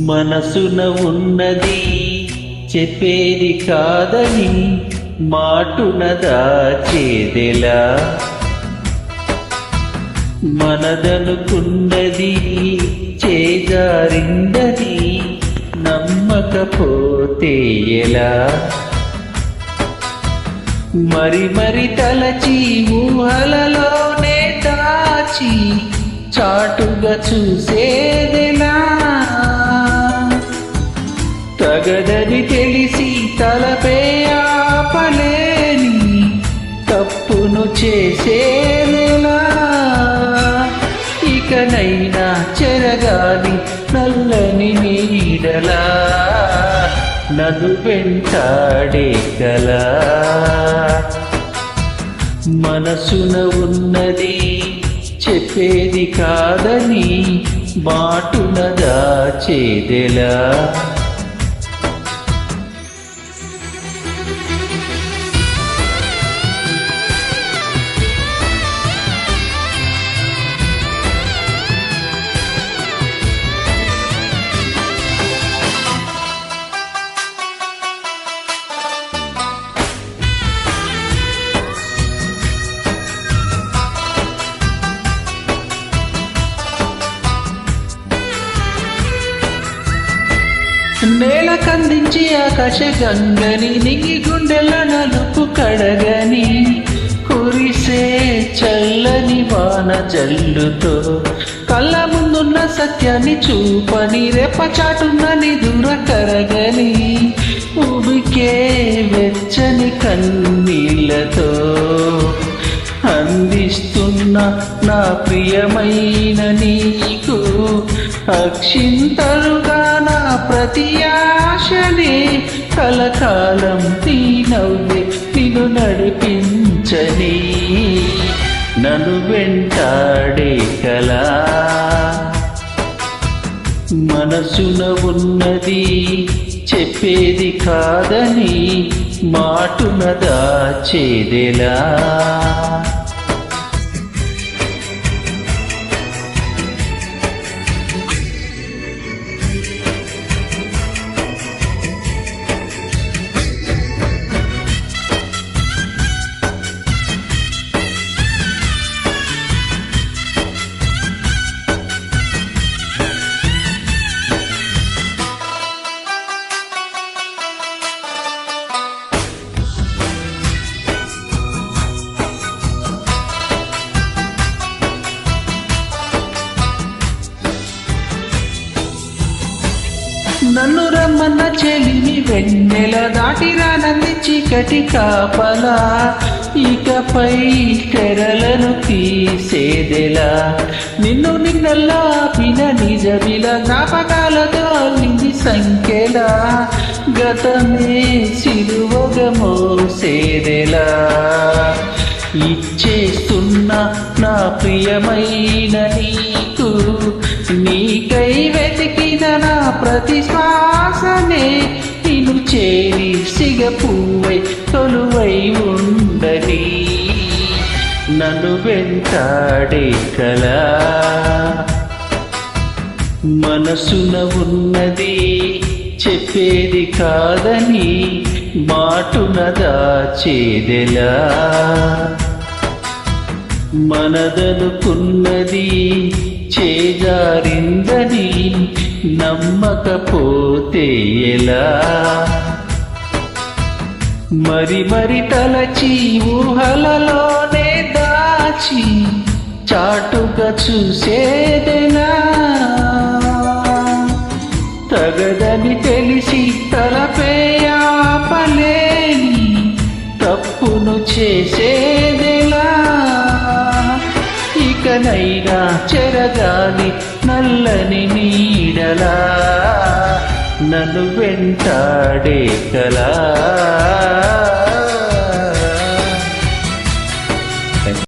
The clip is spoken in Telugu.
మనసున ఉన్నది చెప్పేది కాదని మాటున దాచేదెలా, మనదనుకున్నది చేజారిందని నమ్మకపోతే ఎలా, మరి మరి తలచి ఊహలలోనే దాచి చాటుగా చూసేదెలా, తగదని తెలిసి తలపే ఆపలేని తప్పును చేసేదెలా, ఇకనైనా చెరగాలి నల్లని నీడలా నన్ను వెంటాడే కలా, మనసున ఉన్నది చెప్పేది కాదని మాటున దాచేదెలా. నేల కందించి ఆకాశ గంగని నింగి గుండెల నలుపు కడగని కురిసే చల్లని వాన జల్లుతో కళ్ళ ముందున్న సత్యాన్ని చూపని రెప్పచాటున్న నిదుర కరగని ఉబికే వెచ్చని కన్నీళ్లతో అందిస్తున్న నా ప్రియమైన నీకు అక్షింతలుగా నా ప్రతి ఆశనే కలకాలం నీ నవ్వే నిన్ను నడిపించని నన్ను వెంటాడే కలా, మనసున ఉన్నది చెప్పేది కాదని మాటున దాచేదెలా. నన్ను రమ్మన్న చెలిని వెన్నెల దాటి రానంది చీకటి కాపలా, ఇకపై తెరలను తీసేదెలా, నిన్ను నిన్నల్లా ఆపిన నిజమిల జ్ఞాపకాలతో నింది సంఖ్యలా గతమే సిలువగా మోసేదెలా, ఇచ్చేస్తున్న నా ప్రియమైన నీకు నీకై వెతికిన నా ప్రతి శ్వాసనే నిన్ను చేరి సిగపువ్వై తొలువై ఉండని నన్ను వెంటాడే కలా, మనసున ఉన్నది చెప్పేది కాదని మాటున దాచేదెలా, మనదనుకున్నది చేజారిందని నమ్మకపోతే ఎలా, మరి మరి తలచి ఊహలలోనే దాచి చాటుగా చూసేదెలా, తగదని తెలిసి తలపే ఆపలేని తప్పును చేసేదెలా, ఇకనైనా చెరగాలి నల్లని నీడలా నన్ను వెంటాడే కలా.